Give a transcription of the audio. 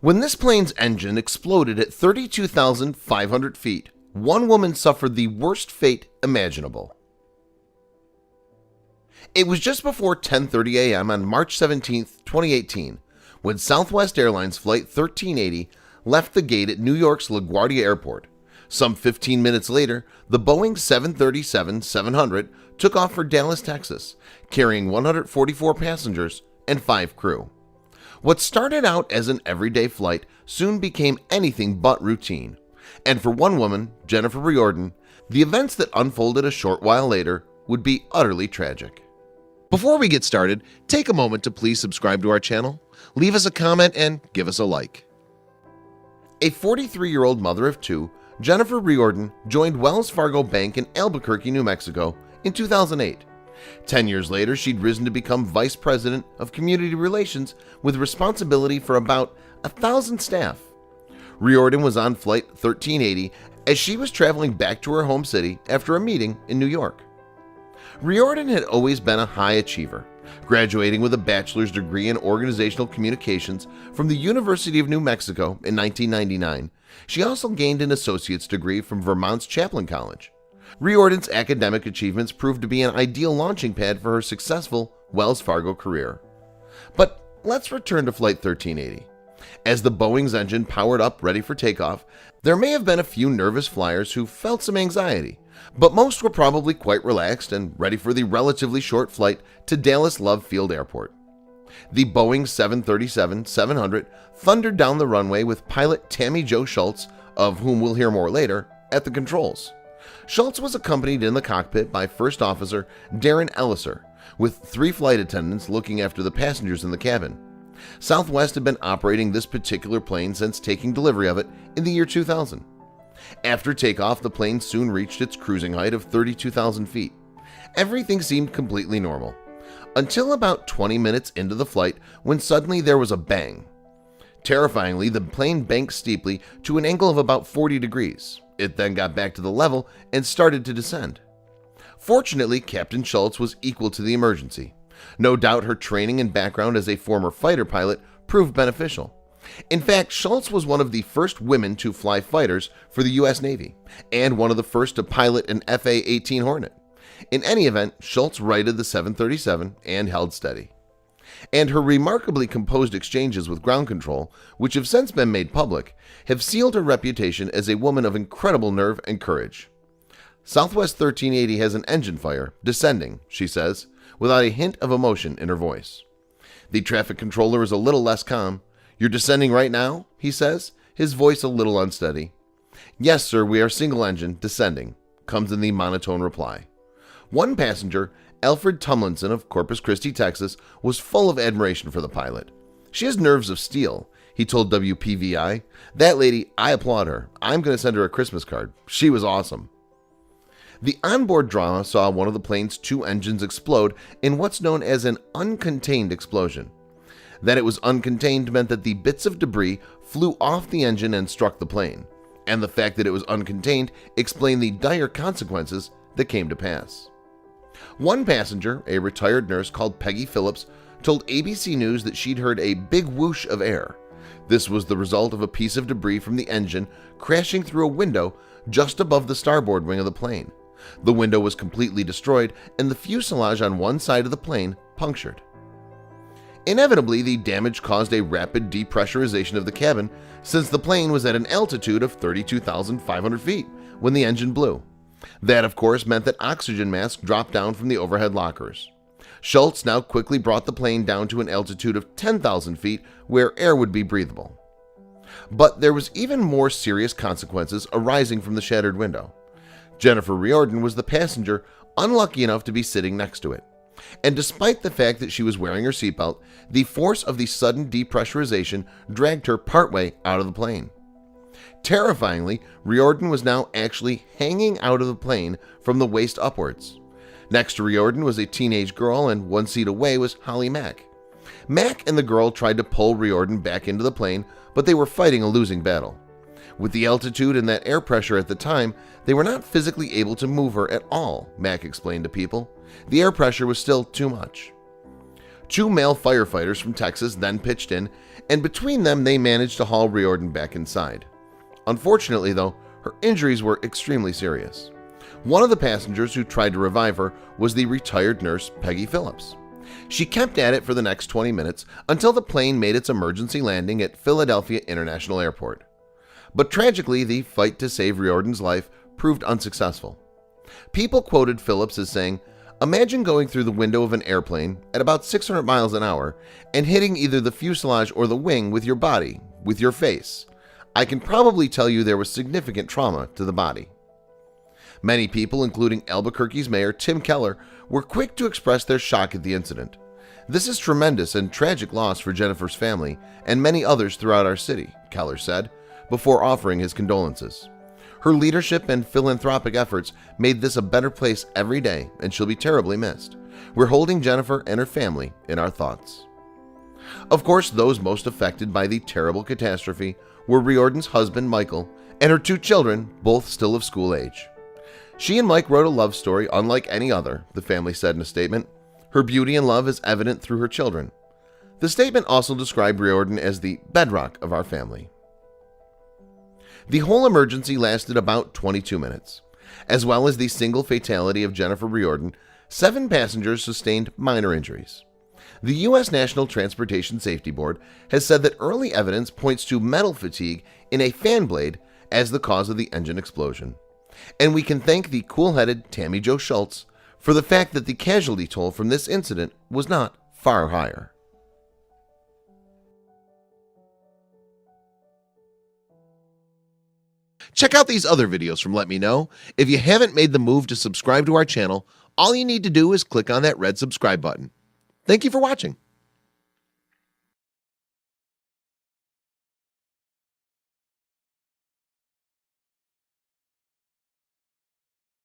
When this plane's engine exploded at 32,500 feet, one woman suffered the worst fate imaginable. It was just before 10:30 a.m. on March 17, 2018, when Southwest Airlines Flight 1380 left the gate at New York's LaGuardia Airport. Some 15 minutes later, the Boeing 737-700 took off for Dallas, Texas, carrying 144 passengers and 5 crew. What started out as an everyday flight soon became anything but routine, and for one woman, Jennifer Riordan, the events that unfolded a short while later would be utterly tragic. Before we get started, take a moment to please subscribe to our channel, leave us a comment, and give us a like. A 43-year-old mother of 2, Jennifer Riordan joined Wells Fargo Bank in Albuquerque, New Mexico in 2008. 10 years later, she'd risen to become Vice President of Community Relations with responsibility for about 1,000 staff. Riordan was on Flight 1380 as she was traveling back to her home city after a meeting in New York. Riordan had always been a high achiever, graduating with a bachelor's degree in organizational communications from the University of New Mexico in 1999. She also gained an associate's degree from Vermont's Chaplin College. Riordan's academic achievements proved to be an ideal launching pad for her successful Wells Fargo career. But let's return to Flight 1380. As the Boeing's engine powered up ready for takeoff, there may have been a few nervous flyers who felt some anxiety, but most were probably quite relaxed and ready for the relatively short flight to Dallas Love Field Airport. The Boeing 737-700 thundered down the runway with pilot Tammy Jo Schultz, of whom we'll hear more later, at the controls. Schultz was accompanied in the cockpit by First Officer Darren Elliser, with 3 flight attendants looking after the passengers in the cabin. Southwest had been operating this particular plane since taking delivery of it in the year 2000. After takeoff, the plane soon reached its cruising height of 32,000 feet. Everything seemed completely normal, until about 20 minutes into the flight when suddenly there was a bang. Terrifyingly, the plane banked steeply to an angle of about 40 degrees. It then got back to the level and started to descend. Fortunately, Captain Schultz was equal to the emergency. No doubt her training and background as a former fighter pilot proved beneficial. In fact, Schultz was one of the first women to fly fighters for the U.S. Navy, and one of the first to pilot an FA-18 Hornet. In any event, Schultz righted the 737 and held steady. And her remarkably composed exchanges with ground control, which have since been made public, have sealed her reputation as a woman of incredible nerve and courage. Southwest 1380 has an engine fire, descending, she says, without a hint of emotion in her voice. The traffic controller is a little less calm. "You're descending right now?" he says, his voice a little unsteady. "Yes, sir, we are single engine, descending," comes in the monotone reply. One passenger, Alfred Tumlinson of Corpus Christi, Texas, was full of admiration for the pilot. "She has nerves of steel," he told WPVI. "That lady, I applaud her. I'm going to send her a Christmas card. She was awesome." The onboard drama saw one of the plane's 2 engines explode in what's known as an uncontained explosion. That it was uncontained meant that the bits of debris flew off the engine and struck the plane, and the fact that it was uncontained explained the dire consequences that came to pass. One passenger, a retired nurse called Peggy Phillips, told ABC News that she'd heard a big whoosh of air. This was the result of a piece of debris from the engine crashing through a window just above the starboard wing of the plane. The window was completely destroyed and the fuselage on one side of the plane punctured. Inevitably, the damage caused a rapid depressurization of the cabin, since the plane was at an altitude of 32,500 feet when the engine blew. That, of course, meant that oxygen masks dropped down from the overhead lockers. Schultz now quickly brought the plane down to an altitude of 10,000 feet where air would be breathable. But there was even more serious consequences arising from the shattered window. Jennifer Riordan was the passenger unlucky enough to be sitting next to it. And despite the fact that she was wearing her seatbelt, the force of the sudden depressurization dragged her partway out of the plane. Terrifyingly, Riordan was now actually hanging out of the plane from the waist upwards. Next to Riordan was a teenage girl, and 1 seat away was Holly Mack. Mack and the girl tried to pull Riordan back into the plane, but they were fighting a losing battle. With the altitude and that air pressure at the time, they were not physically able to move her at all, Mack explained to People. The air pressure was still too much. 2 male firefighters from Texas then pitched in, and between them they managed to haul Riordan back inside. Unfortunately though, her injuries were extremely serious. One of the passengers who tried to revive her was the retired nurse Peggy Phillips. She kept at it for the next 20 minutes until the plane made its emergency landing at Philadelphia International Airport. But tragically, the fight to save Riordan's life proved unsuccessful. People quoted Phillips as saying, "Imagine going through the window of an airplane at about 600 miles an hour and hitting either the fuselage or the wing with your body, with your face. I can probably tell you there was significant trauma to the body." Many people, including Albuquerque's mayor Tim Keller, were quick to express their shock at the incident. "This is tremendous and tragic loss for Jennifer's family and many others throughout our city," Keller said, before offering his condolences. "Her leadership and philanthropic efforts made this a better place every day, and she'll be terribly missed. We're holding Jennifer and her family in our thoughts." Of course, those most affected by the terrible catastrophe were Riordan's husband Michael and her 2 children, both still of school age. "She and Mike wrote a love story unlike any other," the family said in a statement. "Her beauty and love is evident through her children." The statement also described Riordan as the bedrock of our family. The whole emergency lasted about 22 minutes. As well as the single fatality of Jennifer Riordan, 7 passengers sustained minor injuries. The U.S. National Transportation Safety Board has said that early evidence points to metal fatigue in a fan blade as the cause of the engine explosion. And we can thank the cool-headed Tammy Jo Schultz for the fact that the casualty toll from this incident was not far higher. Check out these other videos from Let Me Know. If you haven't made the move to subscribe to our channel, all you need to do is click on that red subscribe button. Thank you for watching.